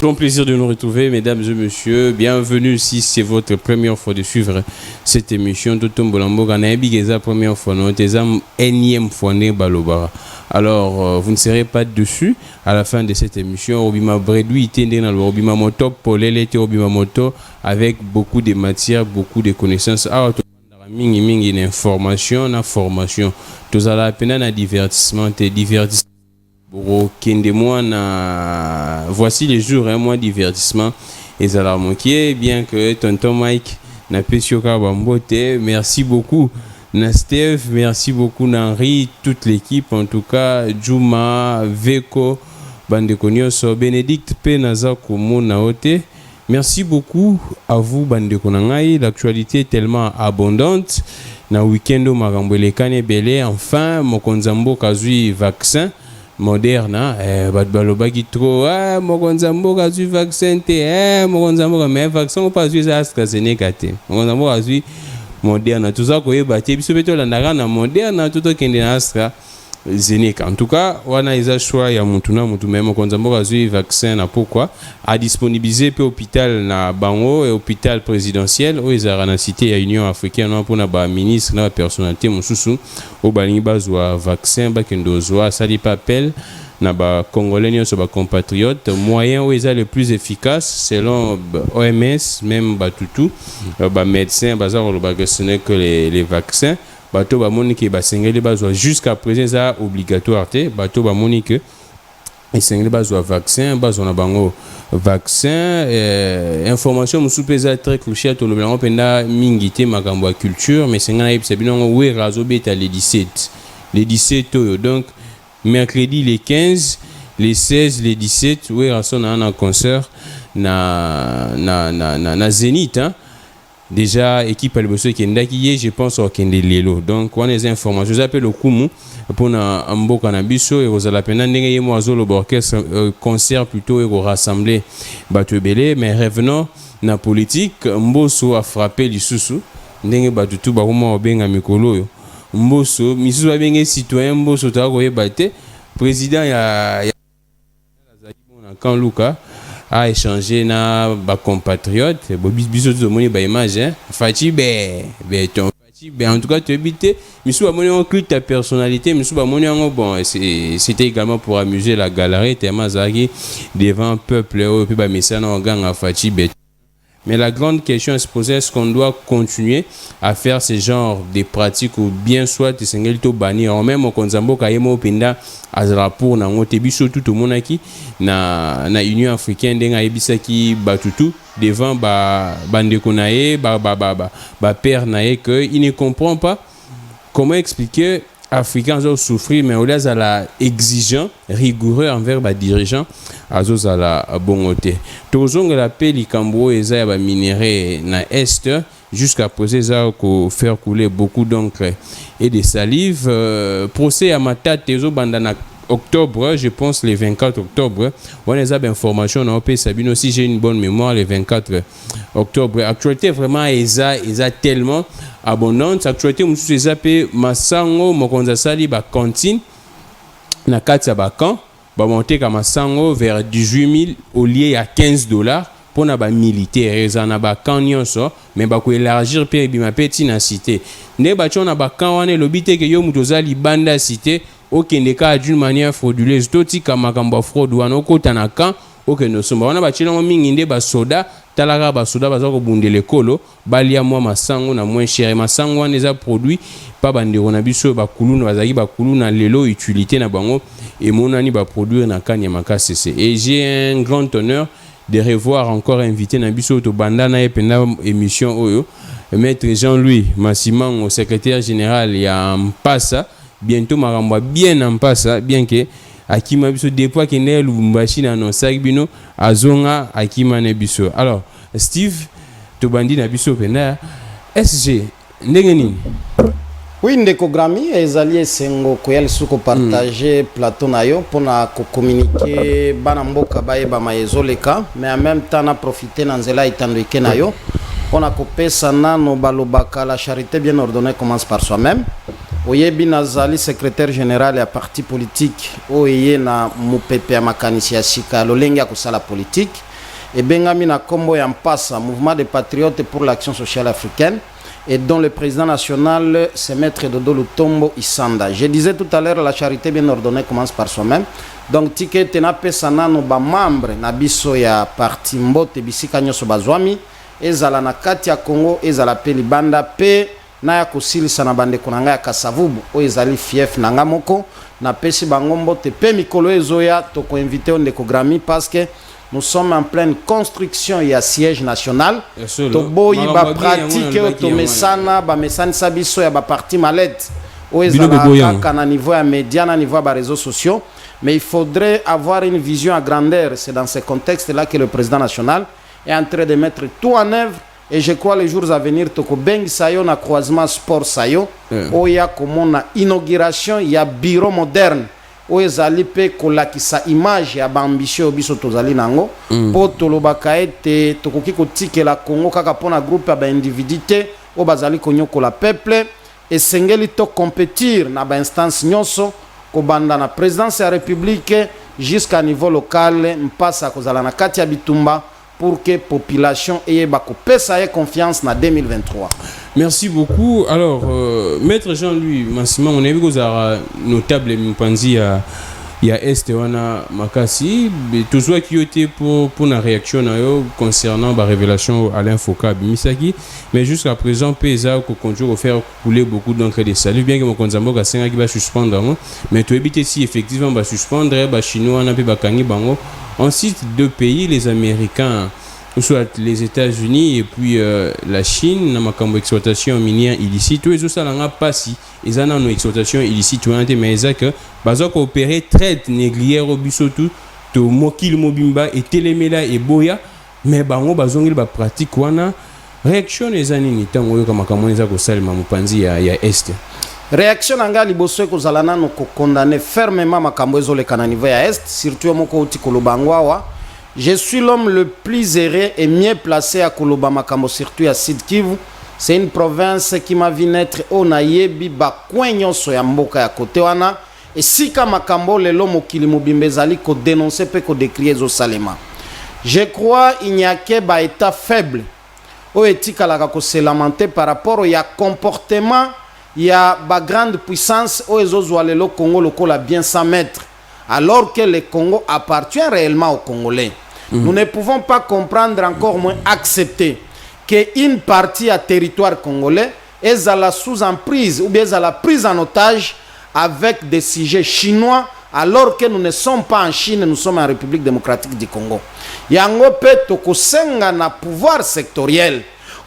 grand plaisir de nous retrouver, mesdames et messieurs. Bienvenue si c'est votre première fois de suivre cette émission. Première fois, énième fois, alors, vous ne serez pas dessus à la fin de cette émission. Obima Bredui, Obima Moto, Polele, Obima Moto, avec beaucoup de matières, beaucoup de connaissances. Une information, une formation. Tout à l'heure, divertissement, divertissement. Voici les jours, moi divertissement et Zalamokié, bien que tonton Mike n'a pas su Bambote. Merci beaucoup Nastev, merci beaucoup Henri, toute l'équipe, en tout cas Juma, Veko, Bandekonioso, Bénédicte Penaza Komo Naote. Merci beaucoup à vous Bandekonangai, l'actualité est tellement abondante. Na week-end Marambole Kane Belé, enfin Mokonzambo Kazui vaccin Moderna, balobaki trop, Mokonzambo Kazui vaccin te, Mokonzambo mais vaccin ou pas juste AstraZeneca te. Mokonzambo Kazui Moderna, tout ça quoi bâti, biso beto landaka na Moderna, tout kende na AstraZeneca. En tout cas, wana iza choix ya mutuna mutu même Mokonzambo Kazui vaccin na pourquoi a disponibiliser pe hôpital na bango et hôpital présidentiel au izara na cité ya Union africaine na pona ba ministre na personnalité mususu au balingi bazwa vaccin ba kendo zwa sali papel na ba congolais nyonso ba compatriotes moyen où est le plus efficace selon OMS même batutu ba médecin bazar lo ba que ce n'est que les vaccins bato ba monique ba sengeli bazwa jusqu'à présent ça obligatoire te bato ba monique et sengeli bazwa vaccin bazona bango vaccin information musupeza très crucial to le blanc penda mingité makambo culture mais sengana yebisabino we razo beta les 17 donc mercredi les 15 les 16 les 17 we raso na un concert na Zénith hein. Déjà équipe alboso kendaki je pense au kende lelo donc on les informations j'appelle au kumu pour na mboka na biso et aux alapena ndenge yemo azolo orchestre concert plutôt et rassembler bato belé mais revenons na politique mboso a frappé lisusu ndenge bato tout ba comment obenga mikolo yo mboso misusu abenge citoyen mboso ta ko yebate président ya quand Luka a échangé na ba compatriote biso to moni ba image hein Fati ton Fati en tout cas tu habité misu ba moni on culte ta personnalité misu ba moni on bon c'était également pour amuser la galerie tellement zaki devant peuple et puis ba message na gang Fati mais la grande question est se poser est-ce qu'on doit continuer à faire ce genre de pratiques ou bien soit sengeli to bannir en même Konzambo kayemo pinda azala pour na ngote biso tout monaki na Union africaine denga yebisaki batutu devant bandeko nae ba père nae que il ne comprend pas comment expliquer Africains ont souffert mais au-delà de la exigeant rigoureux envers les dirigeants azos à la bongote tozonga la paix likambo eza ya ba minéraux na est jusqu'à poser ça ko faire couler beaucoup d'encre et de salive procès à Matata tezo bandana octobre, je pense le 24 octobre, on a des informations dans OP Sabino si j'ai une bonne mémoire le 24 octobre. Actualité vraiment est tellement abondante. Actualité musu ezapé masango mokonza sali ba cantine na kati ya bakan ba monter ka masango vers 18 000 au lieu à $15 pour na ba militaire ezana ba kan nyonso mais ba ko élargir pe bima petit na cité. Ne ba chona ba kan wane lobite ke yo mutozali banda cité okende ka d'une manière frauduleuse toti kama kamba fraude wana okotana kan okende somba wana bachilongo mingi nde ba soda talaka ba soda baza ko bundele kolo balia mwa masango na moins cher masango wana eza produit pa bandeko na biso bakuluna bazaki bakuluna lelo utilité na bango et monani ba produire na kanya makasese et j'ai un grand honneur de revoir encore invité na biso to bandana e penda émission oyo maître Jean-Louis Massimango secrétaire général ya Mpasa bientôt maramba bien en passe bien que akima biso depuis que ne Lubumbashi na no sagbino azonga akima ne biso alors Steve to bandi na biso pena SG ndenge nini oui ndeko Grammy ezali esengo ko yali suko partager plateau na yo pona ko communiquer bana mboka baye ba maezoleka mais en même temps na profiter na nzela itandwike na yo pona ko pesa nano balobaka la charité bien ordonnée commence par soi-même. Oyebi Nazali, secrétaire général ya parti politique, oyeye na mupepe ya makanisi ya sika lolengi ya kusala politique. et bengami na kombo ya Mpasa, mouvement des patriotes pour l'action sociale africaine, et dont le président national c'est Maître Dodo Lutombo Isanda. Je disais tout à l'heure, la charité bien ordonnée commence par soi-même. Donc ticket tena pesana no ba membre na biso ya parti Mbote bisika nyoso bazwami ezala na kati ya Congo ezala pe libanda pe na ya kosilisa na bande konanga ya Kasavubu o ezali fief nanga moko na pesi bango Mbote pe mikolo ezoya to ko inviter on ndeko Grammy parce que nous sommes en pleine construction ya siège national to boyi ba pratique to mesana ba mesani sabiso ya ba parti malette o ezala kaka na niveau ya média na niveau ya ba réseaux sociaux. Mais il faudrait avoir une vision à grandeur. C'est dans ce contexte-là que le président national est en train de mettre tout en œuvre. Et je crois les jours à venir, Toko Bengi Sayo na croisement sport Sayo, où il y a comme on a inauguration, il y a bureau moderne, où ils allaient pe kolakisa image ya ambitieux biso tozali nango, pour tolobaka ete Toko kiko tike la Congo kaka pona groupe ya ba individuité, où bazali konyoko la peuple, et sengeli to compétir na ba instance nyonso. Kobanda na présidence de la République jusqu'à niveau local mpasa kozala na kati ya bitumba pour que population ait bakopesa confiance na 2023. Merci beaucoup. Alors maître Jean-Louis Massima, on a vu que a notable mpanzi ya este wana makasi toujours qui était pour la réaction concernant la révélation Alain Foka Bimisaki, mais jusqu'à présent pesa ko conduire faire couler beaucoup d'encre de salut bien que mon konzambo ka senga qui va suspendre, mais tu éviter si effectivement va suspendre ba chinois na pe ba kangi bango. On cite deux pays, les Américains, soit les États-Unis et puis la Chine, na makambo exploitation minière illicite. Tous les autres salanga passi, ils en ont exploitation illicite, mais ils que bazo coopérer traite négrière au bisotu, to mokil mobimba et telemela et boya, mais bango bazongil ba pratique wana réaction les anini tango yo kama kama neza ko salima mupanzi ya est. Réaction nanga liboso ko zalana no ko condamner fermement makambo ezo le kana niveau ya est, surtout moko uti kolobangwa. Je suis l'homme le plus heureux et mieux placé à Koloba Makambo, surtout à Sud Kivu. C'est une province qui m'a vu naître au Nayebi, Bakwenyo, Soyamboka, à côté wana. Et si Makambo, le l'homme qui m'a ko dénoncer, peut ko décrire au Salema. Je crois qu'il n'y a que ba état faible. Au éthique à la se lamenter par rapport au comportement, il y a ba grande puissance au le Congo, le Congo bien 100 mètres. Alors que le Congo appartient réellement aux Congolais. Nous ne pouvons pas comprendre, encore moins accepter qu'une partie à territoire congolais est à la sous-emprise ou bien à la prise en otage avec des sujets chinois alors que nous ne sommes pas en Chine, nous sommes en République démocratique du Congo. Yango pe tokosenga na pouvoir sectoriel.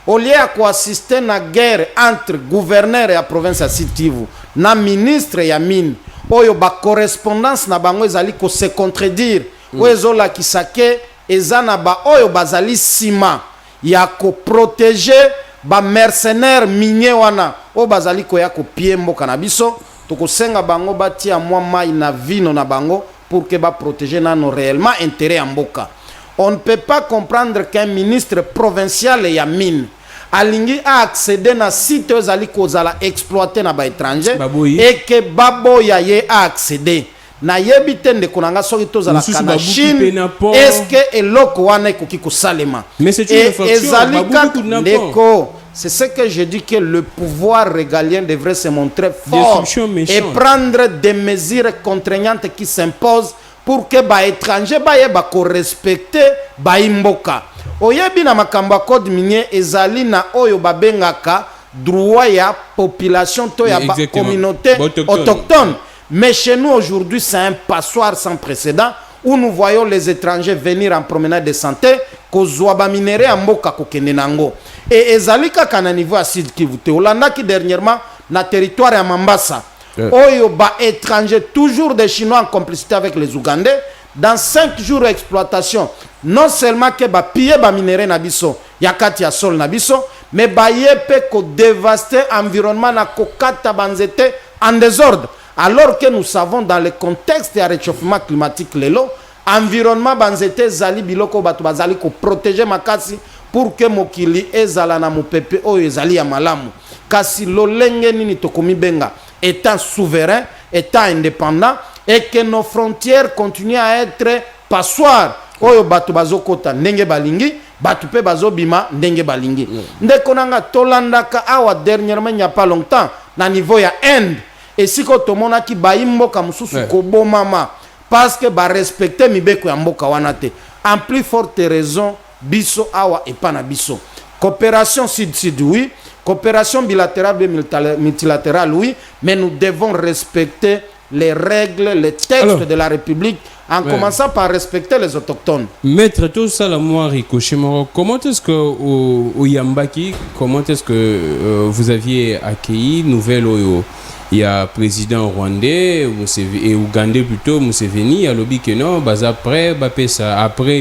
Au lieu de assister à la guerre entre gouverneur et la province de Sud Kivu, na ministre et mine, oyo ba correspondance na bango ezali ko se contredire. Oyo la kisake ezana ba oyo bazali sima ya ko protéger ba mercenaires minier wana o bazali ko ya ko piembo kanabiso to ko senga bango batia mwa mai na vino na bango pour que ba protéger nano réellement intérêt en mboka. On ne peut pas comprendre qu'un ministre provincial ya mine alingi a accéder na site ezali ko zala exploiter na ba étranger et que babo ya ye a accéder na yebite ndeko nanga soki tozala kana Chine est-ce que eloko wana ekoki kosalema mais c'est une infraction ndeko c'est ce que je dis que le pouvoir régalien devrait se montrer fort et prendre des mesures contraignantes qui s'imposent pour que ba étranger ba yeba ko respecter ba imboka oyebi na makambo code minier ezali na oyo babengaka droit ya population to ya ba communauté autochtone. Mais chez nous aujourd'hui, c'est un passoire sans précédent où nous voyons les étrangers venir en promenade de santé, kozwaba minéré en mboka kokende nango. Et ezalika kana niveau à Sud Kivu te Olanda qui dernièrement na territoire ya Mambasa. Oyo ba étrangers toujours des Chinois en complicité avec les Ougandais dans 5 jours d'exploitation. Non seulement que ba piller ba minéré na biso, yakati ya sol na biso, mais ba yepe ko dévaster environnement na kokata banzete en désordre. Alors que nous savons dans le contexte du réchauffement climatique, l'environnement banzete zali biloko batu bazali ko protéger makasi pour que mokili ezala na mopepe o ezali ya malamu. Kasi lolenge nini tokomi benga étant souverain, étant indépendant et que nos frontières continuent à être passoires oyo bato bazokota ndenge balingi bato pe bazobima ndenge balingi ndeko nanga tolandaka awa dernièrement il n'y a pas longtemps na niveau ya Inde esiko tomonaki bayimboka mususu kobomama parce que ba respecter mibeko ya mboka wana te en plus forte raison biso awa epana biso coopération sud-sud oui coopération bilatérale et multilatérale oui mais nous devons respecter les règles les textes de la République en commençant par respecter les autochtones. Maître tout ça la moi Ricochet Moro, comment est-ce que au Yambaki, comment est-ce que vous aviez accueilli nouvelle Oyo? Il y a président rwandais et ougandais plutôt Museveni a lobby que non bas après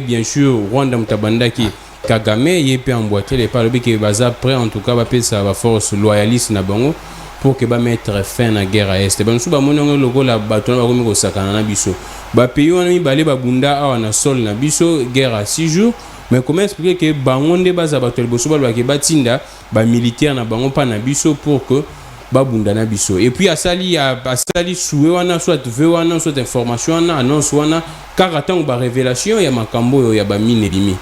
bien sûr Rwanda Mutabandaki Kagame il peut emboîter les pas lobby que bas après en tout cas ça va force loyaliste na bango pour que ba mettre fin à guerre à est ben sous ba monongo logo la bato na ko sakana na biso ba pays wana mi balé ba bunda awa na sol na biso guerre à 6 jours mais comment expliquer que bangonde baza bato liboso ba ke batinda ba militaire na bango pa na biso pour que babunda na biso et puis asali soué wana soit ve wana soit information wana annonce wana car attend ba révélation ya makambo ya ba minelimi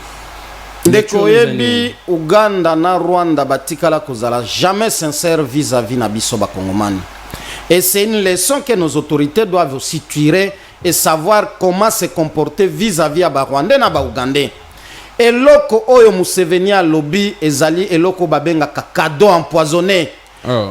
ndeko yebi Uganda na Rwanda batikala kozala jamais sincère vis-à-vis na biso ba Kongomani et c'est une leçon que nos autorités doivent aussi tirer et savoir comment se comporter vis-à-vis à ba Rwandais na ba Ougandais et loko oyo Museveni a lobby ezali eloko babenga cadeau empoisonné.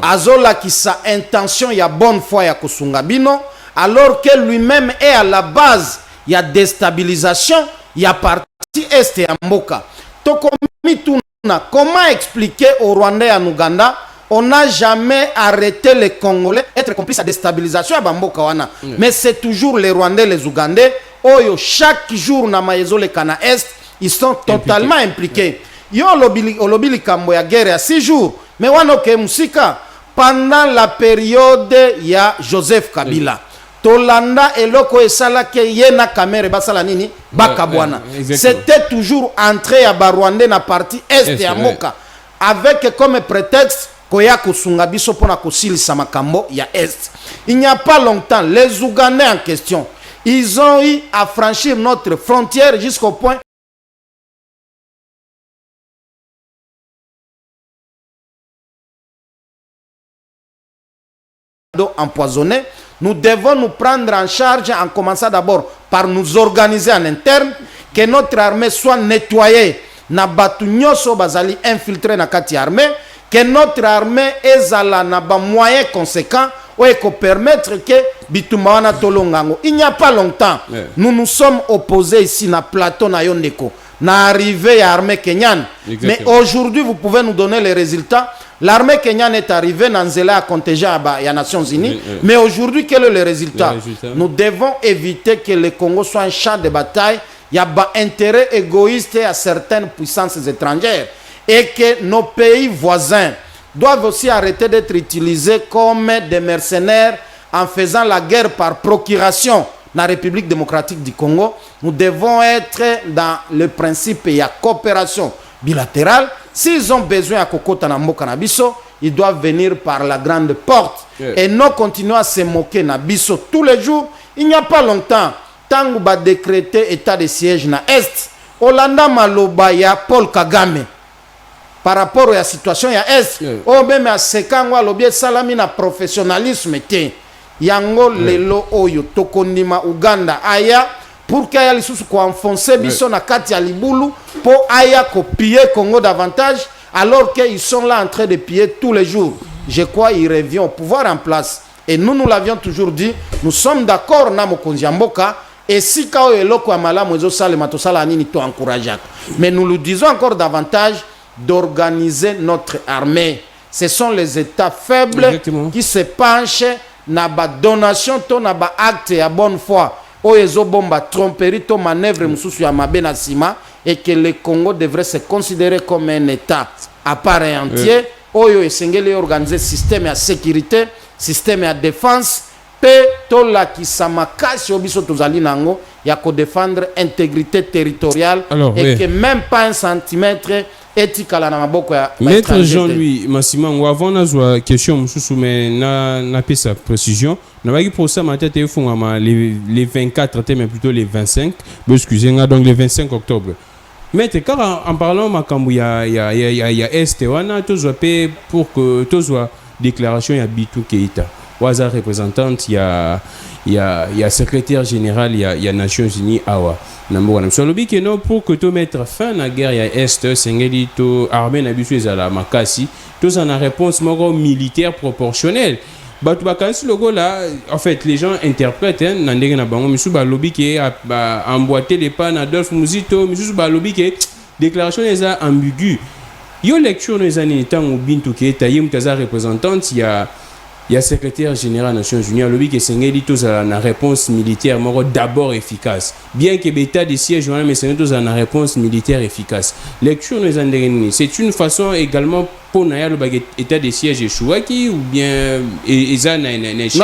Azola qui sa intention ya bonne foi ya kosunga bino alors que lui-même est à la base ya déstabilisation ya partie est ya mboka tokomi tuna comment expliquer aux Rwandais en Ouganda on n'a jamais arrêté les Congolais être complice à déstabilisation ya bamboka wana mais c'est toujours les Rwandais les Ougandais oyo chaque jour na maezo le kana est ils sont totalement impliqués yo lobby likambo ya guerre ya 6 jours mais wanoke musika pendant la période ya Joseph Kabila tolanda eloko esala ke yena kamere basala nini bakabwana c'était toujours entrée ya Barwandais na partie est ya Moka avec comme prétexte koya kosunga biso pona kosilisa makambo ya est. Il n'y a pas longtemps les Ougandais en question ils ont eu à franchir notre frontière jusqu'au point empoisonné. Nous devons nous prendre en charge en commençant d'abord par nous organiser en interne, que notre armée soit nettoyée na batu nyoso bazali infiltré na kati armée, que notre armée ezala na ba moyens conséquents ou ko permettre que bitumana tolongango. Il n'y a pas longtemps, nous nous sommes opposés ici na plateau na Yondeko, na arrivée à l'armée kenyane. Mais aujourd'hui, vous pouvez nous donner les résultats. L'armée kenyane est arrivée dans Nzela à contingent à les Nations Unies. Mais aujourd'hui, quel est le résultat? Nous devons éviter que le Congo soit un champ de bataille. Il y a un intérêt égoïste à certaines puissances étrangères. Et que nos pays voisins doivent aussi arrêter d'être utilisés comme des mercenaires en faisant la guerre par procuration. Dans la République démocratique du Congo, nous devons être dans le principe et la coopération bilatérale. S'ils ont besoin à Kokota na mboka na biso, ils doivent venir par la grande porte et non continuer à se moquer na biso tous les jours. Il n'y a pas longtemps, tangu ba décréter état de siège na Est, Olanda maloba ya Paul Kagame par rapport à la situation ya Est, o même à sekangwa lobie salami na professionnalisme te. Yango lelo oyo tokondima Uganda aya pour qu'il y ait lisusu ko enfoncer biso na kati ya libulu pour aya ko piller Congo davantage alors qu'ils sont là en train de piller tous les jours. Je crois qu'ils reviennent au pouvoir en place et nous l'avions toujours dit, nous sommes d'accord na mokonzi mboka et si ka eloko ya malamu ezo sala matosala nini to encourageaka. Mais nous le disons encore davantage d'organiser notre armée. Ce sont les États faibles qui se penchent na ba donation to na ba acte ya bonne foi oyezo bomba tromperie to manœuvre mususu ya mabe na sima et que le Congo devrait se considérer comme un État à part entier oyo esengeli organiser système ya sécurité système ya défense pe to la kisama kasi obiso tozali nango ya ko défendre intégrité territoriale. Alors, et que même pas un centimètre etikala na maboko ya Maître Jean-Louis Massimango, avant la question, mais na sa précision, on va pour ça, ma tête est les 24, mais plutôt les 25, excusez-moi, donc les 25 octobre. Mais car en parlant, il y a Est, on a tous pour que tous déclaration, il y a Bitou Keïta. Waza représentante, il y a secrétaire général, il y a Nations Unies, Awa. Sur le but que non, pour que tu mettre fin à la guerre, il y a Est, Sengeli, to armée n'habitué à la Makassi, tous en a réponse militaire proportionnelle. Logo là, en fait, les gens interprètent, Nandega Nabango, Missou Balobi qui a emboîté les pannes Adolphe Mouzito, Missou Balobi qui déclaration est ambiguë. Yo lecture les années temps où Bintou qui est taillé, Mutaza représentante, il y a secrétaire général des Nations Unies, le qui est tous à la réponse militaire d'abord efficace. Bien que l'état de siège, mais c'est tous à la réponse militaire efficace. Lecture nous en c'est une façon également pour l'état de siège échouaki ou bien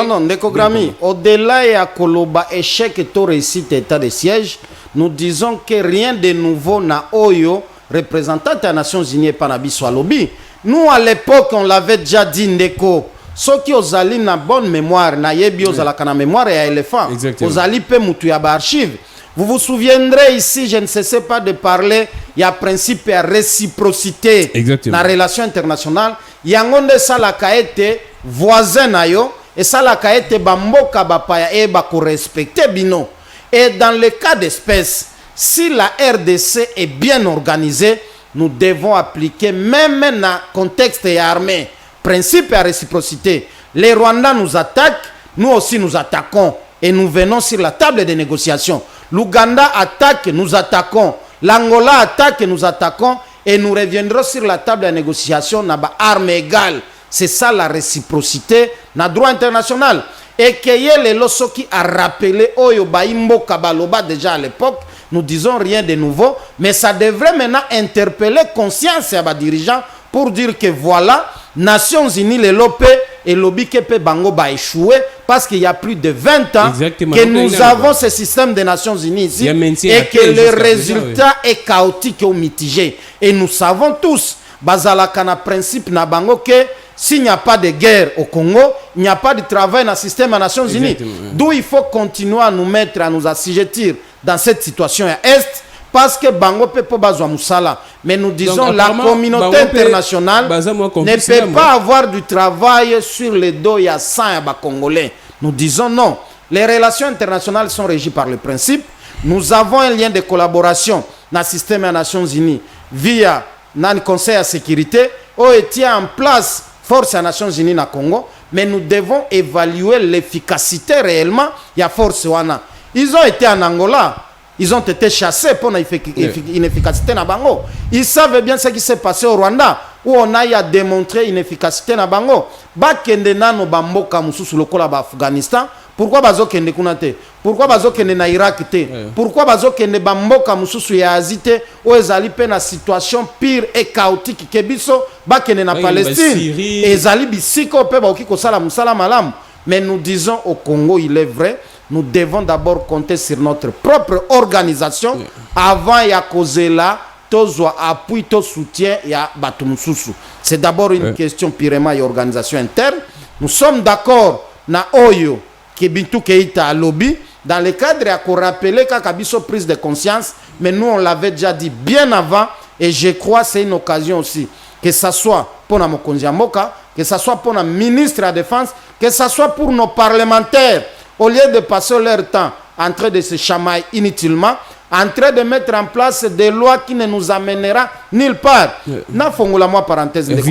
non, Ndekogrami, au-delà de Koloba échec et tout réussite état de siège, nous disons que rien de nouveau n'a oyo représentant des Nations Unies Panabi soit lobby. Nous à l'époque on l'avait déjà dit Ndeko. Ceux qui ont na bonne mémoire, na yebi ozalaka na mémoire et à éléphant, ozali pe mutu ya ba archive. Vous vous souviendrez ici, je ne cessais pas de parler, il y a principe et réciprocité dans la relation internationale. Yangonde salaka ete voisin na yo et salaka ete bamboka bapaya e ba ko respecter bino. Et dans le cas d'espèce, si la RDC est bien organisée, nous devons appliquer même dans le contexte armé. Principe et réciprocité. Les Rwandais nous attaquent, nous aussi nous attaquons. Et nous venons sur la table des négociations. L'Ouganda attaque, nous attaquons. L'Angola attaque, nous attaquons. Et nous reviendrons sur la table des négociations, n'a armes égales. C'est ça la réciprocité, dans le droit international. Et que les loso qui a rappelé Oyo Baimbo Kabaloba déjà à l'époque, nous disons rien de nouveau. Mais ça devrait maintenant interpeller conscience à les dirigeants pour dire que voilà, Nations Unies, les lopé et lobby kepe bango ba échoué parce qu'il y a plus de 20 ans que nous avons ce système des Nations Unies ici et que le résultat est chaotique ou mitigé. Et nous savons tous, bazalaka na principe na bango que s'il n'y a pas de guerre au Congo, il n'y a pas de travail dans le système des Nations Unies. D'où il faut continuer à nous mettre, à nous assujettir dans cette situation à Est. Parce que Bango Pepo Bazwa Moussala. Mais nous disons donc, la communauté internationale ne peut pas avoir du travail sur les dos il y a 100 Congolais. Nous disons non. Les relations internationales sont régies par le principe. Nous avons un lien de collaboration dans le système des Nations Unies via le Conseil de sécurité où est en place force des Nations Unies dans le Congo. Mais nous devons évaluer l'efficacité réellement. Il y a force Wana. Ils ont été en Angola. Ils ont été chassés pour l'inefficacité na bango. Ils savent bien ce qui s'est passé au Rwanda où on a démontré une efficacité na bango. Bakende nano bamboka mususu lokola ba Afghanistan. Pourquoi bazo kende kunate? Pourquoi bazo kende na Irak te? Pourquoi bazo kende bamboka mususu ya Azite où ezali pe na situation pire et chaotique que biso bakende na Palestine. Ezali bisiko pe ba okiko sala musala malam. Mais nous disons au Congo, il est vrai, nous devons d'abord compter sur notre propre organisation avant ya kozela tozwa appui to soutien ya batumususu. C'est d'abord une question purement et organisation interne. Nous sommes d'accord na oyo ke Bintou Keïta a lobby dans le cadre à rappeler kakabiso prise de conscience, mais nous on l'avait déjà dit bien avant et je crois c'est une occasion aussi que ça soit pour na mokonzi ya mboka, que ça soit pour na ministre de la défense, que ça soit pour nos parlementaires. Au lieu de passer leur temps en train de se chamailler inutilement, en train de mettre en place des lois qui ne nous amènera nulle part. Moi parenthèse de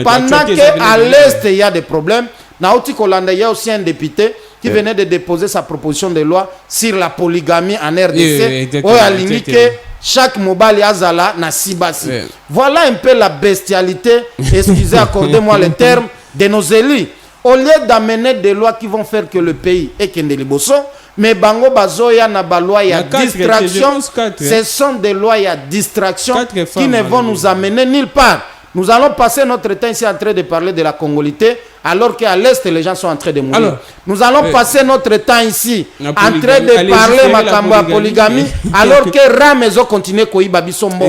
pendant qu'à l'Est, il y a des problèmes, il y a aussi un député qui venait de déposer sa proposition de loi sur la polygamie en RDC. Où il a limité chaque mobile azala na sibasi. Voilà un peu la bestialité, excusez, accordez-moi le terme, de nos élus. Au lieu d'amener des lois qui vont faire que le pays est Kendeliboso, mais Bango Bazoya na ba loi ya distraction, ce sont des lois ya distraction qui ne vont nous amener nulle part. Nous allons passer notre temps ici en train de parler de la congolité, alors qu'à l'Est, les gens sont en train de mourir. Alors, nous allons passer notre temps ici en train de parler de polygamie, alors que Ramezo continue à Bisombo.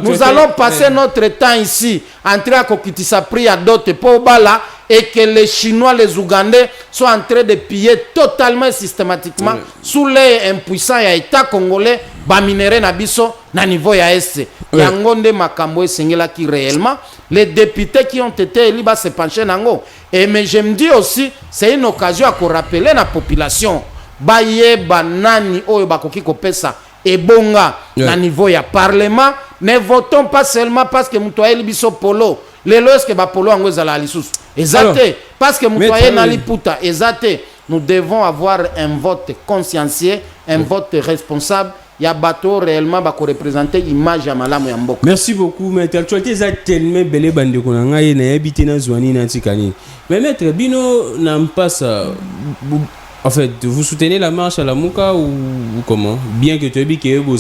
Nous allons passer notre temps ici en train de kitisa pris à d'autres pour Bala, et que les Chinois, les Ougandais sont en train de piller totalement systématiquement sous les impuissants et l'État congolais, baminere na biso na niveau ya Est. Yangonde makambo esengela qui réellement les députés qui ont été élus se pencher nango. Et mais je me dis aussi c'est une occasion à rappeler la population baye banani oyo bakoki kopesa et bonga na niveau ya parlement. Ne votons pas seulement parce que mutoyeli biso polo. Les lois que Bapolo Ango Zala Alissus. Exacté. Parce que Moutoye Nali Puta. Exacté. Nous devons avoir un vote consciencieux, un vote responsable. Il y a bateau réellement qui représente l'image à Malamu Yambok. Merci beaucoup, maître. L'actualité est tellement belle. Mais maître, Bino n'a pas ça. En fait, vous soutenez la marche à la Mouka ou comment? Bien que tu aies dit que vous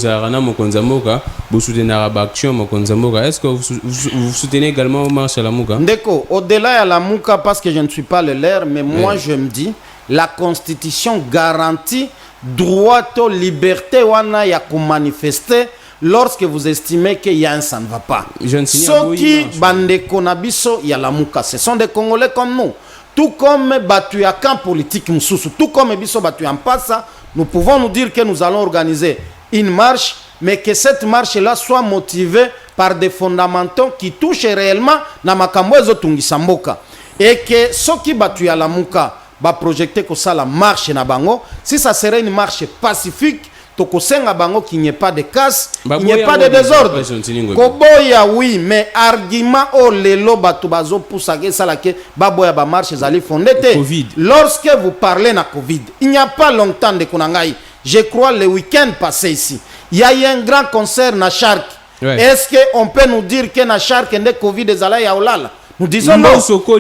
soutenez la action Mokonzamboka, est-ce que vous soutenez également la marche à la Mouka? Ndeko, au-delà de la Mouka, parce que je ne suis pas le l'air, mais moi je me dis, la Constitution garantit droit aux libertés wana ya manifester lorsque vous estimez qu'il y a un ça ne va pas. Ceux qui bandeko nabiso ya la Mouka, ce sont des Congolais comme nous. Tout comme battu à camp politique, tout comme Bisso battu en passe, nous pouvons nous dire que nous allons organiser une marche, mais que cette marche-là soit motivée par des fondamentaux qui touchent réellement na makambo ezotungi mboka. Et que ceux qui battu à la Mouka va projeter que ça la marche na bango, si ça serait une marche pacifique, tokosenga bango qu'il n'y ait pas de casse, qu'il n'y ait pas de désordre. Koboya oui, mais argument oh lelo batu bazo poussage ça la que baboya ba marche zali fondete. Lorsque vous parlez na Covid, il n'y a pas longtemps de konangai. Je crois le week-end passé ici, il y a eu un grand concert na Shark. Est-ce que on peut nous dire que na Shark ndé Covid ezala ya olala? Nous disons non.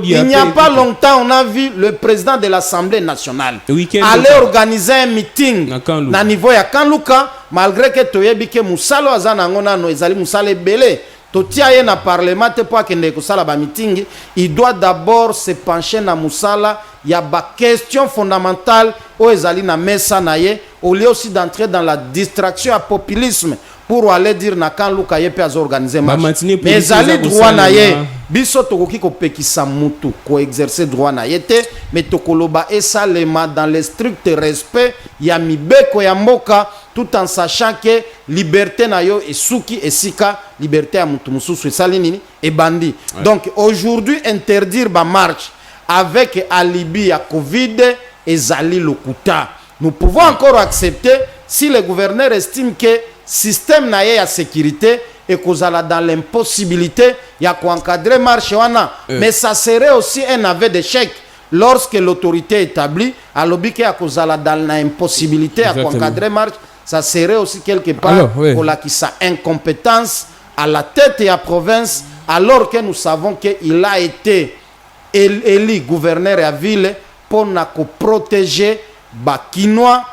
Il n'y a pas longtemps, on a vu le président de l'Assemblée nationale aller organiser un meeting à niveau ya Kanluka, malgré que Toyebi ke Moussalo Azanangona no ezali Moussale Belé. Totiaye na parlement te pour kende ko sala ba meeting, il doit d'abord se pencher na Moussala, il y a ba question fondamentale o ezali na mesa na ye, au lieu aussi d'entrer dans la distraction à populisme pour aller dire na Kanluka ye pe organiser marche. Mais ezali droit na ye. Biso tokoki ko pekisa mutu ko exercer droit na yete mais tokoloba esalema dans le strict respect ya mibeko ya mboka tout en sachant que liberté na yo esuki esika liberté ya mutu mususu esali nini e bandi. Donc aujourd'hui interdire ba marche avec alibi ya Covid ezali lokuta. Nous pouvons encore accepter si le gouverneur estime que système na ye ya sécurité et qu'on a dans l'impossibilité, il y a qu'encadrer marche wana. Mais ça serait aussi un aveu d'échec lorsque l'autorité établie a lobby qu'il y a dans l'impossibilité à encadrer marche. Ça serait aussi quelque part pour la qui sa incompétence à la tête et à province, alors que nous savons qu'il a été élu gouverneur à ville pour protéger Bakinois.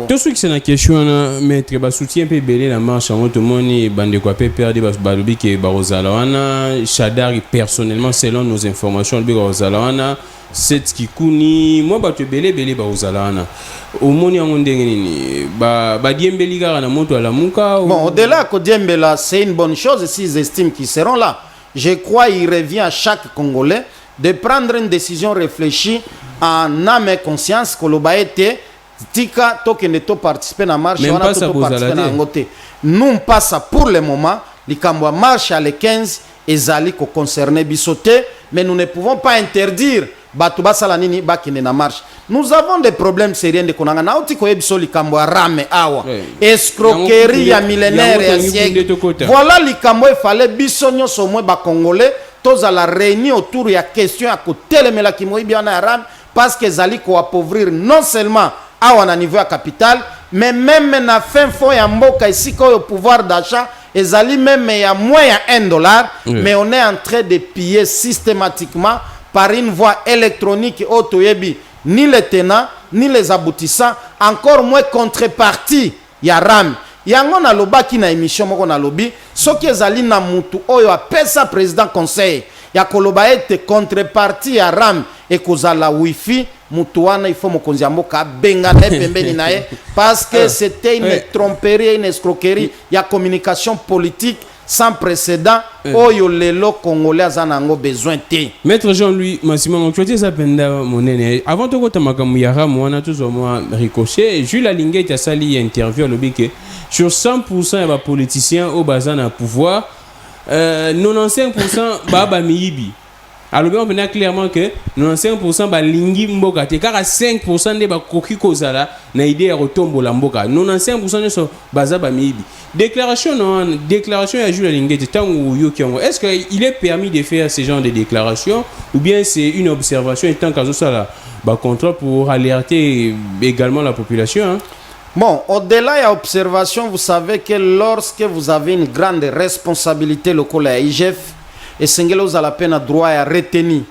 Tout ce qui c'est la question, maître, soutien peut belé la marche en tout le monde, bande quoi peut perdre balubi qui est barozalawana, Chadari personnellement selon nos informations, le barozalawana, c'est ce qui kuni, moi bah tu belé barozalawana. Au monde en monde ni, bah diembeli gara na moto à la muka. Bon, au-delà que diembela, c'est une bonne chose s'ils estiment qu'ils seront là. Je crois il revient à chaque Congolais de prendre une décision réfléchie en âme et conscience que l'oba était tika tokende to participer na marche wana to participer na ngote. Nous passe pour le moment likambo marche à le 15 ezali ko concerner bisoté, mais nous ne pouvons pas interdire batu basala nini bakine na marche. Nous avons des problèmes sérieux de konanga na oti ko yebiso likambo rame awa escroquerie ya millénaire ya siècle. Voilà likambo il fallait bisonyo somwe ba congolais tous à la réunion autour ya question à côté le mela ki moyi bien na rame parce que zali ko appauvrir non seulement à niveau à capital, mais même na fin fond ya mboka ici au pouvoir d'achat, ezali même ya moins ya $1, mais on est en train de piller systématiquement par une voie électronique autoyebi ni les tenants ni les aboutissants, encore moins contrepartie ya RAM yango na lobaki na émission moko na lobi soki ezali na mutu oyo apesa président conseil ya koloba ete contrepartie ya RAM ekozala wifi mutu wana il faut mokonzi ya mboka bengana pembeni na ye parce que c'était une tromperie, une escroquerie ya communication politique sans précédent oyo lelo congolais azanango besoin te. Maître Jean-Louis Massimo, tu as penda monene avant de kota makambo ya RAM wana tout moi ricochet Jules Alingé ta sali interview lobi que sur 100% ya politiciens au bazana pouvoir 95% baba miyibi. Alors on venait clairement que 95% ba lingi mboka te car 5% de ba koki kozala na idée ya retombo la mboka 95% so baza ba miyibi. Déclaration ya Jules Alingé tango yokiango. Est-ce qu'il est permis de faire ce genre de déclaration ou bien c'est une observation étant qu'à ça là ba contrôle pour alerter également la population hein? Bon, au-delà de l'observation, vous savez que lorsque vous avez une grande responsabilité locale à IGF, et Sengelo vous avez la peine à droit à retenir.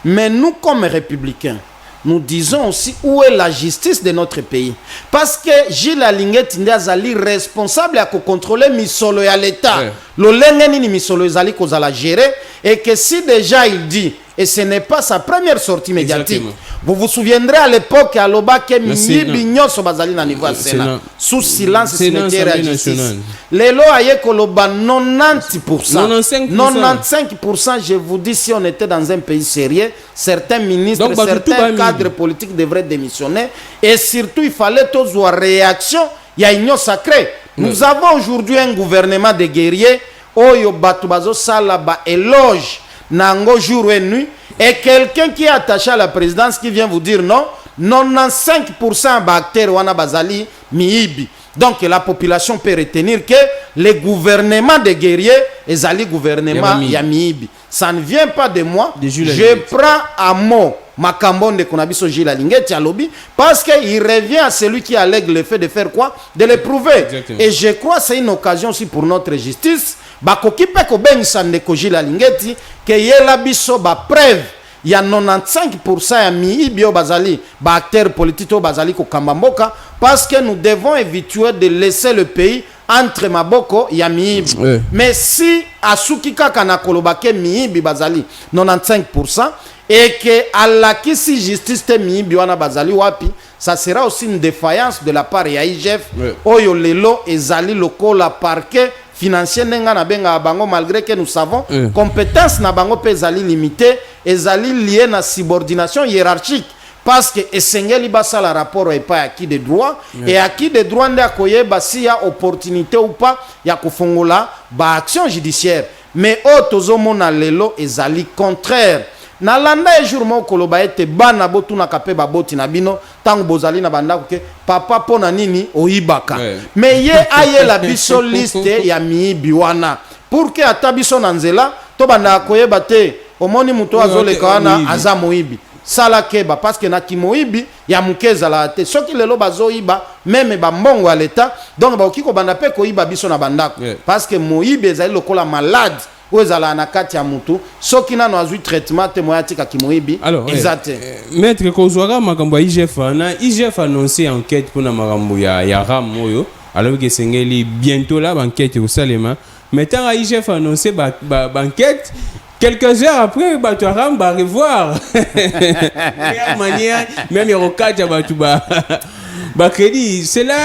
Mais nous, comme républicains, nous disons aussi où est la justice de notre pays. Parce que Gilles Alingé Tindazali responsable à contrôler Misolo et à l'État. Le Lengeni Misolo Zali kozala gérer et que si déjà il dit, et ce n'est pas sa première sortie médiatique. Exactement. Vous vous souviendrez à l'époque à Loba que Mini Bignon Sobazali na niveau Sénat sous silence cimetière à justice. Les lois aye koloba 90%. 95%, je vous dis, si on était dans un pays sérieux, certains ministres, donc, certains cadres politiques devraient démissionner. Et surtout, il fallait tous voir réaction. Il y a une union sacrée. Nous avons aujourd'hui un gouvernement de guerriers. Oyo Batubazo Salaba éloge Nango jour et nuit. Et quelqu'un qui est attaché à la présidence qui vient vous dire non, 95% d'acteurs wana bazali miibi. Donc la population peut retenir que le gouvernement des guerriers est ali gouvernement yamiibi. Ça ne vient pas de moi. Je prends à mot Makambo de Konabiso Gilles Alingé Tialobi parce qu'il revient à celui qui allègue le fait de faire quoi? De le prouver. Exactement. Et je crois que c'est une occasion aussi pour notre justice. Bakoki pe ko bengisa ndeko Gilles Alingé ti que yela biso ba preuve. Il y a 95% ya miibi bazali ba acteurs politiques au bazali ko kambamboka parce que nous devons éviter de laisser le pays entre maboko ya miibi. Mais si asuki kaka na kolobake miibi bazali 95% et que Allah qui si justice te miibi wana bazali wapi, ça sera aussi une défaillance de la part ya IGF oyo lelo ezali lokola parquet financier nenga na benga bango malgré que nous savons compétence na bango pe ezali limité ezali lié na subordination hiérarchique parce que esengeli basa la rapport et pas acquis de droit et acquis de droit nde akoyeba si ya opportunité ou pas ya kofongola ba action judiciaire mais otozomona lelo ezali contraire na landa e jour mo koloba ete bana botu na kape baboti na bino tango bozali na banda ke papa pona nini oibaka mais ye aye la biso liste ya miibi wana pour que atabiso na nzela to banda koyeba te omoni muto azoleka wana aza moibi sala keba parce que na kimoibi ya mukeza la te soki lelo bazoiba même ba mbongo à l'état donc ba okiko banda pe koiba biso na bandako parce que moibi ezali lokola malade ozala na kati ya mutu soki nano azui traitement témoyatika kimoibi exacte maître kozwaka makambo ya IGF na IGF annoncé enquête pour na makambo ya RAM moyo alors que sengeli bientôt là enquête au Salema mais tant IGF annoncé ba enquête quelques heures après batu RAM va revoir de manière même yokata batu ba crédit c'est là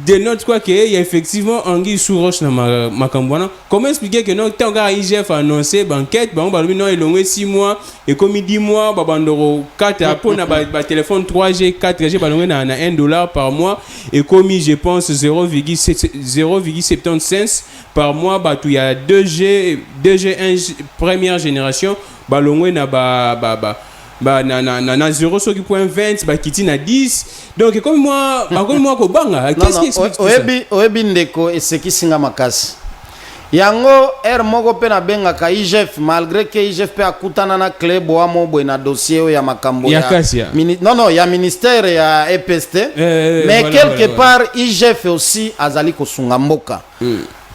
dénote quoi qu'il y a effectivement Anguille sous roche dans ma cambouana. Comment expliquer que non, tant qu'à IGF a annoncé banquette, bah on va lui non il a 6 mois et comme il 10 mois, bah bandoro 4 après on a téléphone 3G, 4G, bah on a $1 par mois et comme je pense 0,75 par mois, bah tout il y a 2G 1 première génération, bah l'on a na 0,20 bah kiti na 10 donc comme moi ko banga qu'est-ce qui explique ça oyebi ndeko eseki singa makasi yango moko pe na benga ka IGF malgré que IGF pe akutana na club wa mobo na dossier ya makambo ya non ya ministère ya EPST mais voilà, quelque part IGF aussi azali ko sunga mboka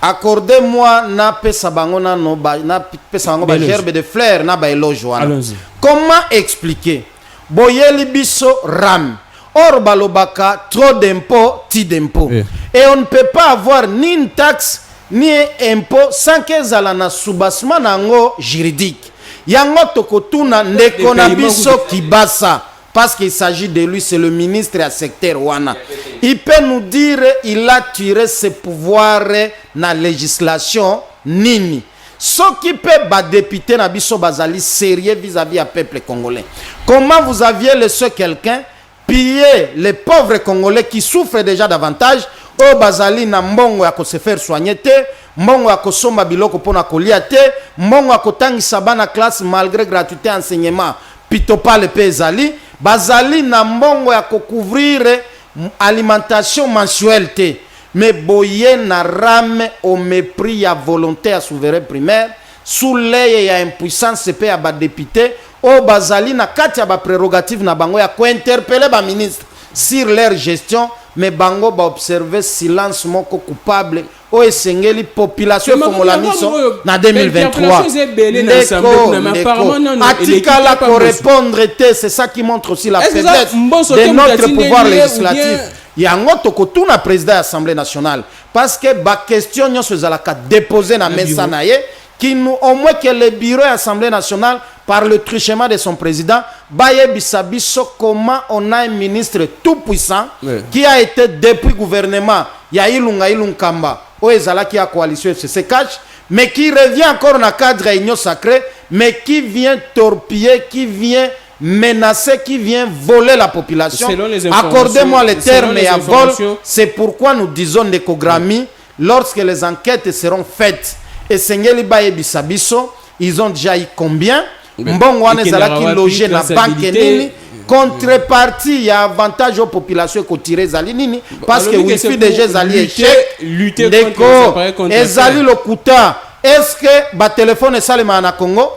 accordez-moi na pesa bango na no ba na pesa bango ba gerbe de fleurs na ba éloge wana. Comment expliquer boyeli biso RAM Or balobaka trop d'impôts, ti d'impôts. Et on ne peut pas avoir ni une taxe ni un impôt sans que zalana soubassement nango juridique. Yango tokotuna ndeko na biso kibasa. Parce qu'il s'agit de lui, c'est le ministre à secteur Wana. Il peut nous dire, il a tiré ses pouvoirs dans la législation nini. Ce qui peut député na biso bazali sérieux vis-à-vis du peuple congolais. Comment vous aviez laissé quelqu'un piller les pauvres Congolais qui souffrent déjà davantage au bazali na mbongo ya ko se faire soigner te, mbongo ya ko somba biloko pona kolia te, mbongo ya kotangisa bana classe malgré gratuité enseignement pitopale pe ezali, bazali na mbongo ya ko couvrir alimentation mensuelle te. Mais boye na rame au mépris à volonté à souverain primaire, sous l'œil ya impuissance pe ya ba député, au bazali na kati ya ba prérogative na bango ya ko interpeller ba ministre sur leur gestion, mais bango ba observer silence moko coupable o esengeli population fongola miso na 2023. Atikala ko répondre te, c'est ça qui montre aussi la faiblesse de notre pouvoir législatif. Yango tokotuna président de l'Assemblée nationale parce que ba question nyonso ezalaka déposer na mesa na ye qui nous au moins que le bureau de l'Assemblée nationale par le truchement de son président baye bisabiso comment on a un ministre tout puissant qui a été depuis gouvernement ya Ilunga Ilunkamba o ezala qui a coalition FCC cache mais qui revient encore dans le cadre réunion sacrée mais qui vient torpiller, qui vient menacer, qui vient voler la population. Accordez-moi les termes et à vol. C'est pourquoi nous disons l'écographie, lorsque les enquêtes seront faites, et Sengeli Baye Bisabiso, ils ont déjà eu combien? Mbongwane Zalaki logé dans la banque nini. Contrepartie, il y a avantage aux populations qui tirent Zalinini. Parce que Wi-Fi déjà Zali échec. Déco, et Zali le Kouta. Est-ce que le téléphone est salé à Congo?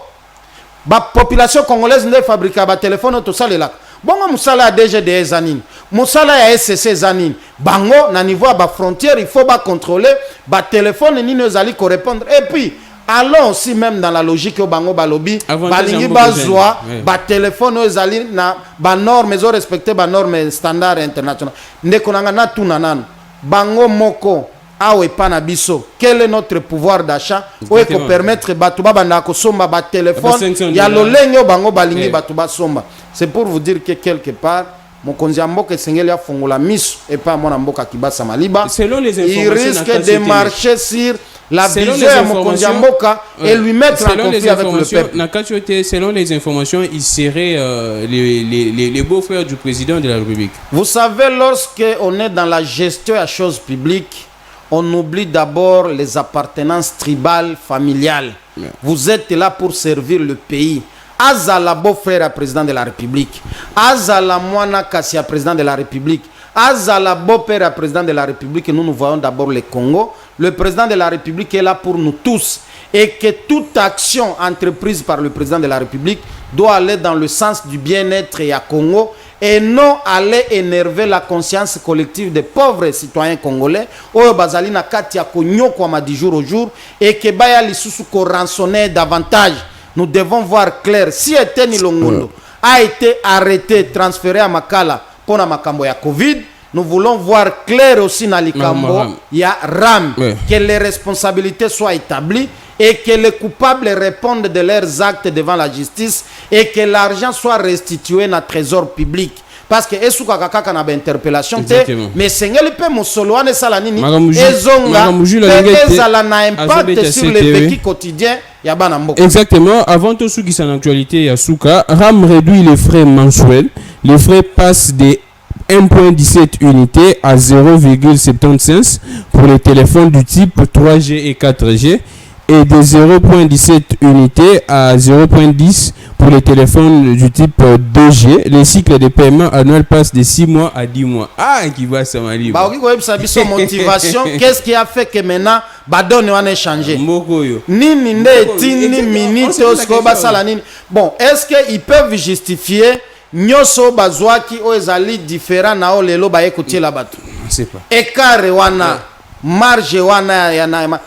La population congolaise ne fabrique pas de téléphone tout ça là. Bon, musala DGD zanine, musala ya SCC zanine. Bango na niveau ba frontière, il faut pas contrôler ba téléphone ni nous allons répondre. Et puis allons aussi même dans la logique au bango balobi, balingi bazwa ba téléphone aux ali na ba normes, ils ont respecté ba normes standards internationales. Ndekonanga na tunanan. Bango moko awe pana biso, quel est notre pouvoir d'achat ou est qu'on permettre batuba banda ko somba ba téléphone ya lolengo bango balingi batuba somba. C'est pour vous dire que quelque part mon konziamboka sengeli a fongola miso et pas mon amboka kibasa maliba. Selon les informations, il risque de marcher sur la vision de mon konziamboka et lui mettre en conflit avec le peuple. Selon les informations, il serait les beaux-frères du président de la République. Vous savez, lorsque on est dans la gestion à choses publiques, on oublie d'abord les appartenances tribales, familiales. Vous êtes là pour servir le pays. Azala beau-frère à président de la République. Azala Moana Kassia président de la République. Azala beau-père à président de la République. Nous voyons d'abord le Congo. Le président de la République est là pour nous tous. Et que toute action entreprise par le président de la République doit aller dans le sens du bien-être à Congo et non aller énerver la conscience collective des pauvres citoyens congolais. Oyo bazali na kati ya konyo kwa madi jour au jour et que baya lisusu ko rançonner davantage. Nous devons voir clair. Si Eteni Longondo a été arrêté, transféré à Makala pour la makambo ya Covid, nous voulons voir clair aussi dans Likambo, il y a RAM, que les responsabilités soient établies et que les coupables répondent de leurs actes devant la justice et que l'argent soit restitué dans le trésor public. Parce que esuka kaka na interpellation te mais sengeli pe mosolo ane sala nini ezonga ezala na impact sur le vécu quotidien ya bana mboka. Exactement, avant tout ce qui sont en actualité Yasuka, RAM réduit les frais mensuels. Les frais passent de 1.17 unités à 0,75 pour les téléphones du type 3G et 4G et de 0.17 unités à 0.10 pour les téléphones du type 2G. Les cycles de paiement annuel passent de 6 mois à 10 mois. Ah, qui va ça m'arrive. Motivation, qu'est-ce qui a fait que maintenant Badone on a changé? Nini tini minute bon, est-ce qu'ils peuvent justifier nyoso bazwaki o ezali différent na o lelo ba écouter la bato? C'est pas. Écart wana marge wana ya na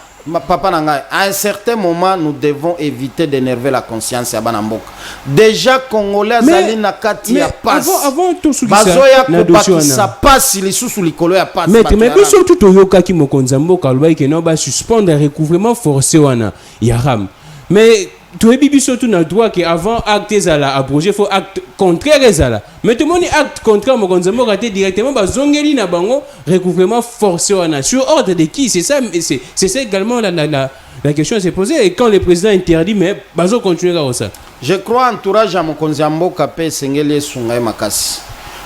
Papa Nangai, à un certain moment, nous devons éviter d'énerver la conscience à Banamboka. Déjà, Congolais, Zali Nakati, ya passe. Avant tout ce qui Bazoya Kopaki, ça passe, il est sous l'icolo, ya passe. Mais surtout, Toyoka qui Mokonzamboka, qui va suspendre un recouvrement forcé, Yaram. Mais tu es bibi surtout dans le droit qu'avant acte ezala abrogé, il faut acte contraire ezala. Mais tout le monde acte contraire, Mokonzamboka été directement, Zongeli na bango, recouvrement forcé, sur ordre de qui? C'est ça également la question à se poser. Et quand le président interdit, mais Bazo continue comme ça. Je crois entourage à Mokonzamboka pe Sengeli Sungai Makasi.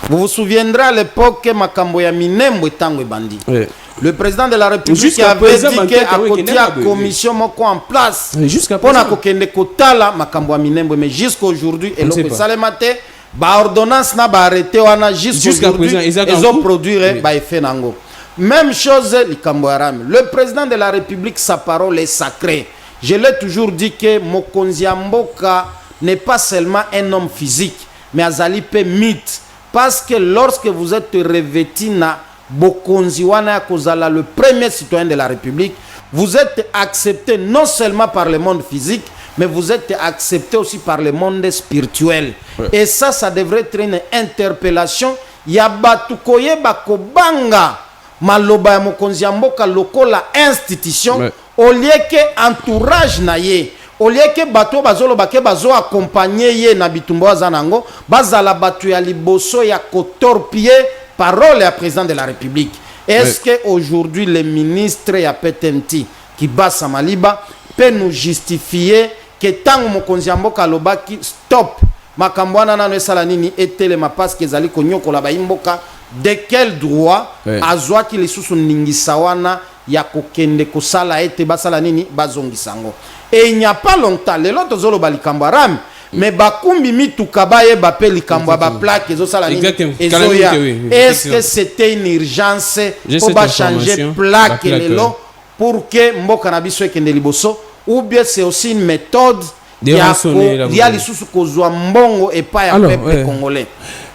Vous vous souviendrez à l'époque que Makambo ya Minembo Tango Bandi. Oui. Le président de la République avait dit qu'à côté de la commission moko en place pour na kokende kotala Makambo ya Minembo, mais jusqu'à aujourd'hui et le salemate ba ordonnance na ba arrêté wana jusqu'à aujourd'hui ils ont produit ba effet nango. Même chose likambo ya Rame. Le président de la République, sa parole est sacrée. Je l'ai toujours dit que Mokonzamboka n'est pas seulement un homme physique, mais azali pe mythe. Parce que lorsque vous êtes revêtu na Bokonzi wana kozala le premier citoyen de la République, vous êtes accepté non seulement par le monde physique, mais vous êtes accepté aussi par le monde spirituel. Ouais. Et ça devrait être une interpellation. Yabatu koyeba kobanga maloba ya Mokonzamboka lokola institution, ouais. Au lieu que entourage na ye. Au lieu que bato bazolo bake bazo accompagner ye na bitumbo zanango bazala bato ya liboso ya kotorpier parole ya président de la République. Est-ce que aujourd'hui le ministre ya PTNT qui basa maliba peut nous justifier que tango Mokonzamboka lobaki stop makambo wana nano esala nini etelema parce que ezali konyokola baimboka de quel droit azwa ki lisusu ningisa wana ya kokende kosala ete basala nini bazongisango. Et il n'y a pas longtemps, les autres zolo balikambo ram, mais bakumbi mituka baye bape likambo ba plaque ezo sala nini ezoya. Est-ce que c'était une urgence pour ba changer plaque lelo pour que mboka na biso ekende liboso, ou bien c'est aussi une méthode ya lisusu kozwa mbongo et pas ya peuple congolais.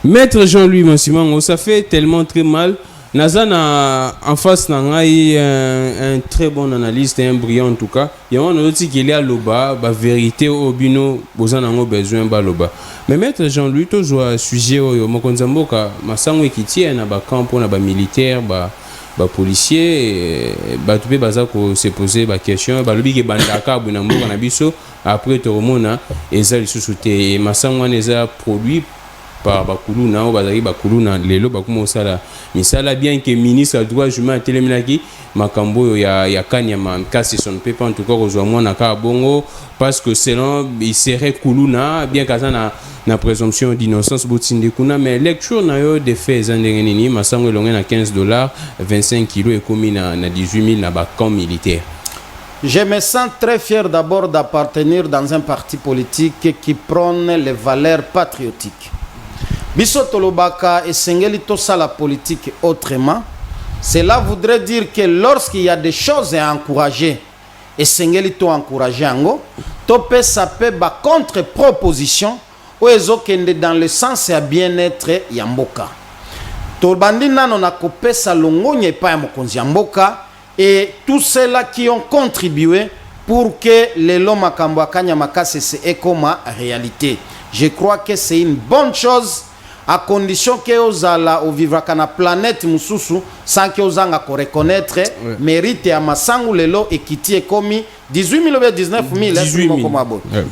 Maître Jean-Louis Mansimango, ça fait tellement très mal. Nazana en face nangai un très bon analyste, un brillant en tout cas. Il y a un autre qui est à l'oba, la vérité au bino, besoin d'un besoin baloba. Mais maître Jean-Louis, toujours sujet au Mokonzamboka, ma sangue qui tient na ba camp pour na ba militaire, ba policier, ba tout baza ko se poser ba question, ba lobi ke bandaka bu na mboka na biso après to remona ezali sous-souté ma sangue neza produit par Bakuluna ou Bazari Bakuluna lelo bakuma osala misala bien que ministre droit humain teleminaki makambo ya kanyama kasi son pepa en tout cas ozwa mwana ka bongo parce que selon il serait Kuluna bien kazana na présomption d'innocence botinde kuna mais lecture na yo de faits zandengenini masango longue na $15 25 kilos et commis na 18 000 na ba camp militaire. Je me sens très fier d'abord d'appartenir dans un parti politique qui prône les valeurs patriotiques. Biso tolobaka esengeli tosala politique autrement. Cela voudrait dire que lorsqu'il y a des choses à encourager, esengeli to encourager ango, to pe sape ba contre-proposition ou ezokende dans le sens ya bien-être ya mboka. To bandi nano na kopesa longonye pa ya mokonzi ya mboka et tous ceux-là qui ont contribué pour que le makambo akanya makase se ekoma réalité. Je crois que c'est une bonne chose à condition que ozala o vivre na planète mususu sans que ozanga ko reconnaître mérite ya masangu lelo ekiti ekomi 18 000 ou 19 000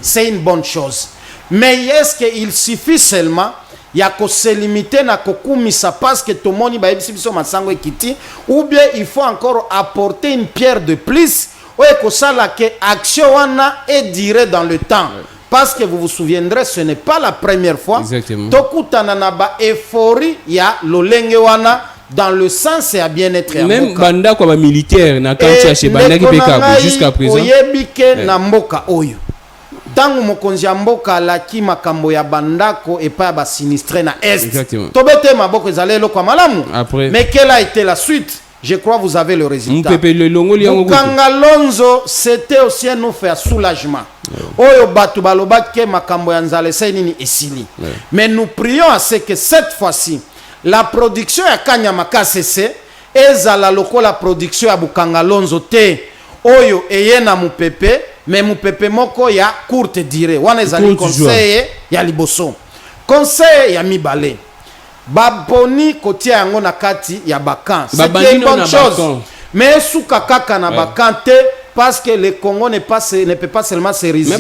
c'est une bonne chose. Mais est-ce qu'il suffit seulement ya ko se limiter na kokumisa parce que tout moni ba ebisi biso masangu ekiti, ou bien il faut encore apporter une pierre de plus ou ko sala que action wana est durée dans le temps. Parce que vous vous souviendrez, ce n'est pas la première fois. Exactement. Tokutana na ba euphorie ya lolenge wana dans le sens ya bien-être. Même banda kwa ba militaire na kancha chez banda ki peka jusqu'à présent. Oyebike na mboka oyo. Tangu mokonzi ya mboka la ki makambo ya bandako et pas ba sinistre na est. Exactement. Tobete maboko ezalelo kwa malamu. Après. Mais quelle a été la suite? Je crois que vous avez le résultat. Longo, c'était aussi un offre à soulagement. Oyo batu baloba ke makambo ya nzale nini esili. Mais nous prions à ce que cette fois-ci, la production ya Kanyama KCC ezala lokola production ya Bukangalonzo te. oyo eye na mupepe mais mupepe moko ya courte durée wana ezali conseil ya liboso conseil ya mibale baboni kotia yango na kati ya bakan c'est une bonne chose mais suka kaka na bakan te parce que le Congo ne peut pas seulement se résumer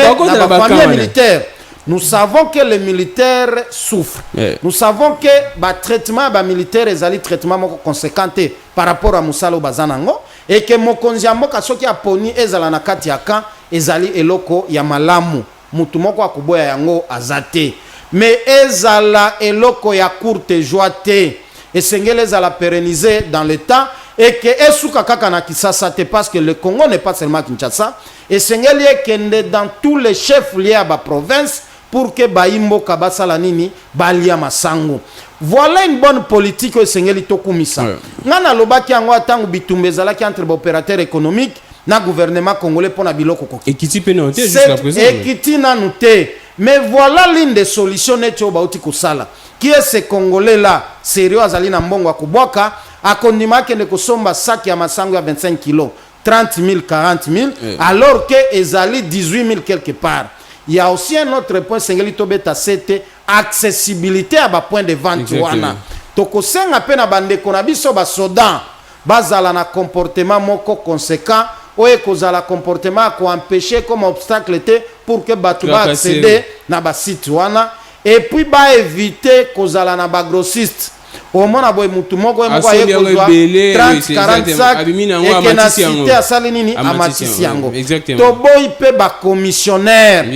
dans la famille militaire. Nous savons que les militaires souffrent. Nous savons que le traitement des militaires est un traitement conséquent par rapport à Moussalo Bazanango et que Mokonziambo Kasoki a poni ezala na kati ya kan ezali eloko ya malamu mutu moko akuboya yango azate mais ezala eloko ya courte joie esengeli ezala pérenniser dans le temps et que esuka kaka na Kisasa te parce que le Congo n'est pas seulement Kinshasa esengeli ekende dans tous les chefs liés à la province pour que baimbo kabasala nini balia masango. Voilà une bonne politique esengeli tokumisa. Ngana lobaki yango atangu bitumbe ezalaki entre opérateurs économiques na gouvernement congolais pour na biloko koki. Ekiti pe noté jusqu'à présent. Ekiti na noté. Mais voilà l'une des solutions neto bauti kusala. Qui est ce Congolais là sérieux azali na mbongo akubwaka akondima kende kosomba sac ya masango ya 25 kilos 30 000 40 000 alors que ezali 18 000 quelque part. Il y a aussi un autre point sengeli tobeta c'était accessibilité à ba point de vente wana. Tokosenga pe na bande konabiso ba soda bazala na comportement moko conséquent oye kozala comportement ko empêcher comme obstacle pour que batu ba accéder na ba site wana et puis ba éviter kozala na ba grossiste au moins aboy mutu moko moko aye kozwa 30 40 sacs et que na cité asali nini amatisi yango to boy pe ba commissionnaire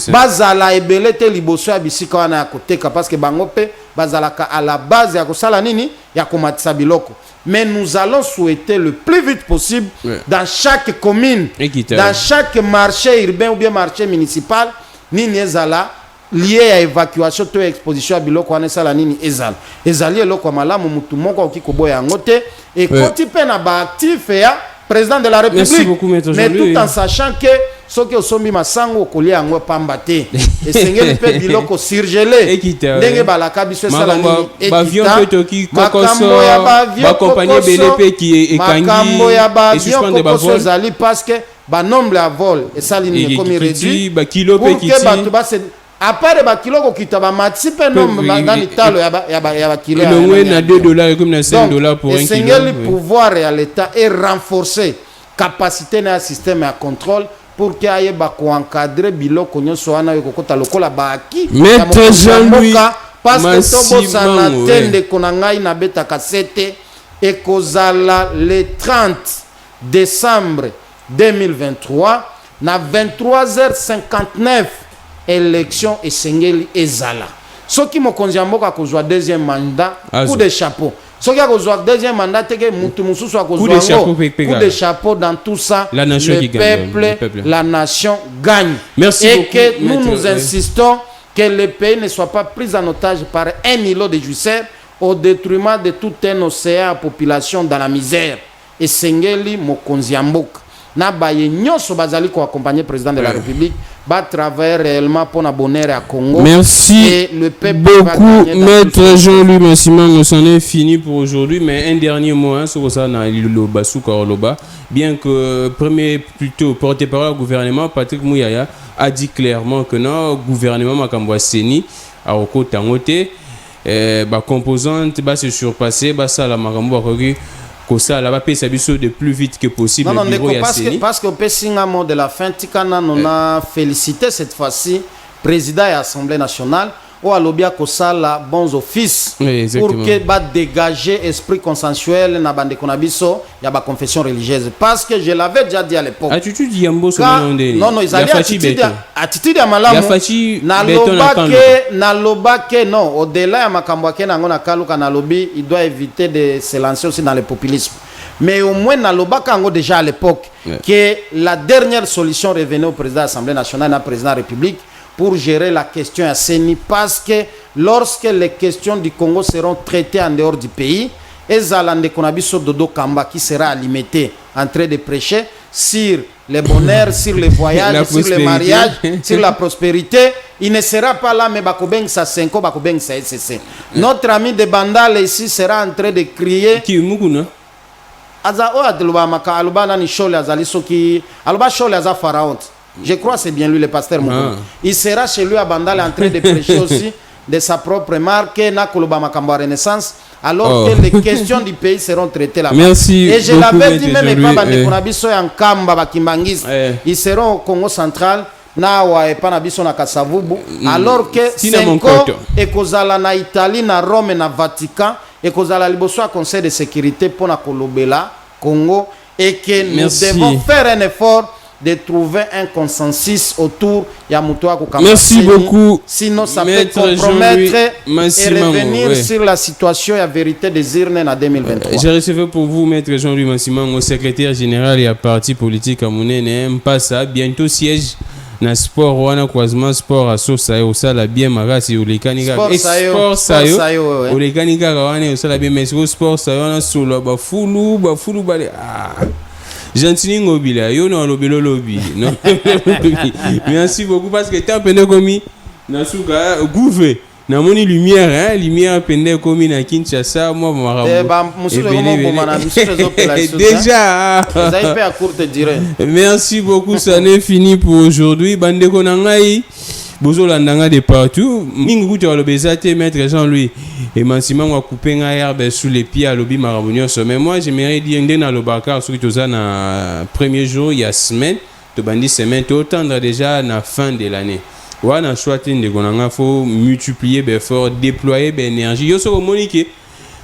bazala ebele te liboso ya bisika wana ya koteka parce que bango pe bazala ka à la base ya kosala nini ya komatisa biloko. Mais nous allons souhaiter le plus vite possible dans chaque commune, dans chaque marché urbain ou bien marché municipal, nini ezala lié à évacuation to exposition à biloko wana sala nini ezala. Ezali eloko malamu mutu moko okikoboya ngote et kotipe na ba actif ya président de la République. Beaucoup, mais tout en sachant que ce que sombi masango kolia yango pamba te esengeli pe biloko surgelé ndenge balaka biso sala nini avion toki kokoso ba compagnie BLP qui ekangi et suspendre ba vol zali parce que ba nombre à vol et sala nini comme réduit ba kilo pe kiti à part ba kilo ko kita ba matsi pe nombre dans l'italo ya ba kilo le na $2 comme na $5 pour 1 kilo esengeli pouvoir ya l'état et renforcer capacité na système à contrôle pour que aille ba ko encadrer biloko nyonso wana yo kokota lokola baaki Maître Jean-Louis parce que tobo sana tende konangai na beta kasete et kozala le 30 décembre 2023 na 23h59 élection esengeli ezala soki mokonzi ya mboka kozwa deuxième mandat coup de chapeau soki akozwa deuxième mandat teke mutu mususu akozwa coup de chapeau dans tout ça la nation le peuple la nation gagne. Merci et beaucoup, que nous insistons que le pays ne soit pas pris en otage par un îlot de jouisseurs au détriment de tout un océan à population dans la misère. Esengeli mokonzi ya mboka na baye nyonso bazali ko accompagner président de la République va travailler réellement pour la bonheur à Congo. Merci et le peuple beaucoup, Maître Jean-Louis Massima. On s'en est fini pour aujourd'hui, mais un dernier mot sur ça dans Loba Loba. Bien que premier plutôt porte-parole du gouvernement Patrick Mouyaya a dit clairement que non gouvernement Makambwa Seni a au côté tangote composante va se surpasser ça la Makambo ça là va payer sa biso de plus vite que possible. Non, parce que Pessinga mot de la fin Tikana on a félicité cette fois-ci président et assemblée nationale ou à l'obia kosala bons offices pour que ba dégager esprit consensuel na bande konabiso ya ba confession religieuse parce que je l'avais déjà dit à l'époque. Attitude yambo so non ils allaient attitude ya malamu na lobake non au-delà ya makambo ke nango na kaluka na lobi il doit éviter de se lancer aussi dans le populisme. Mais au moins na lobaka ngo déjà à l'époque que la dernière solution revenait au président de l'Assemblée nationale et au président de la République pour gérer la question à CENI parce que lorsque les questions du Congo seront traitées en dehors du pays, Ezalande Konabiso Dodo Kamba qui sera limité en train de prêcher sur le bonheur, sur les voyages, sur le mariage, sur la prospérité, il ne sera pas là mais Bakobeng sa 5 Bakobeng sa SCC. Notre ami de Bandal ici sera en train de crier. Qui Muguna? aza o aloba maka aloba nani Chole azali soki aloba Chole aza pharaon. Je crois c'est bien lui le pasteur Mokondi. Il sera chez lui à Bandal en train de prêcher aussi de sa propre marque na koloba makambo Renaissance alors que les questions du pays seront traitées là-bas. Merci. Et je l'avais dit même pas bande konabiso ya Nkamba bakimbangisi. Ils seront au Congo central. Na wa epana biso na Kasavubu alors que Senko ekozala na Italie na Rome na Vatican ekozala liboso ya conseil de sécurité pour na kolobela Congo et que nous devons faire un effort de trouver un consensus autour ya Mutoa Kokamba. Merci beaucoup. Sinon ça peut compromettre et revenir sur la situation et vérité des urnes en 2023. J'ai reçu pour vous Maître Jean-Louis Mansimang, secrétaire général et à parti politique à Mounene, pas ça bientôt siège na sport wana croisement sport aso sayo sala bien magasi olekani ka sport sayo olekani ka wana osala bien mais sport sayo na solo ba fulu bale gentili ngobila yo no lobelo lobi non merci beaucoup parce que tant pende komi na suka gouve na moni lumière lumière pende komi na Kinshasa moi marabout déjà ça y fait à courte durée. Merci beaucoup, ça n'est fini pour aujourd'hui. Bande konangai bozo landanga de partout. Mingu tu as le bezate Maître Jean-Louis et Mansimang wa couper nga herbe sous les pieds à lobi marabonio. Mais moi j'aimerais dire ndena lo bakar sur que ça na premier jour il y a semaine to bandi semaine to tendre déjà na fin de l'année. Wana choisir de konanga faut multiplier effort, déployer énergie. Yo so monique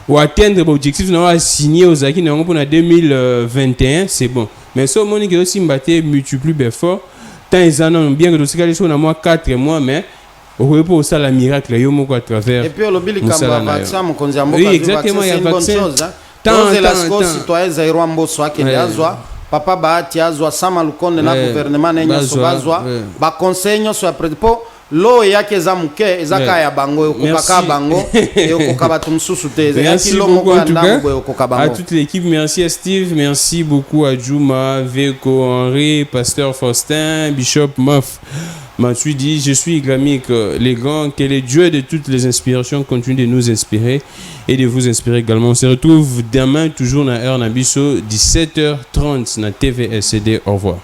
ou atteindre l'objectif nous avons signé aux acquis pour 2021 c'est bon mais ce monique aussi mbaté multiplie effort tant ils en ont bien que aussi les choses dans moi 4 mois mais au repos ça la miracle yo moko à travers et puis le bill kamba vaccin mon konzambo oui exactement il y a vaccin tant la citoyen zairo mboso akende azwa papa baati azwa sama lukonde na gouvernement na nyoso bazwa ba conseil nyoso après po lo yake za muke ezaka ya bango okokaka bango et okokaba tumsusu te yaki lo moko ya ndambo okokaba à toute l'équipe merci à Steve merci beaucoup à Juma Veko Henri Pasteur Faustin Bishop Moff Mathieu dit je suis islamique les grands que les dieux de toutes les inspirations continuent de nous inspirer et de vous inspirer également. On se retrouve demain toujours dans heure Nabiso 17h30 na TVSD. Au revoir.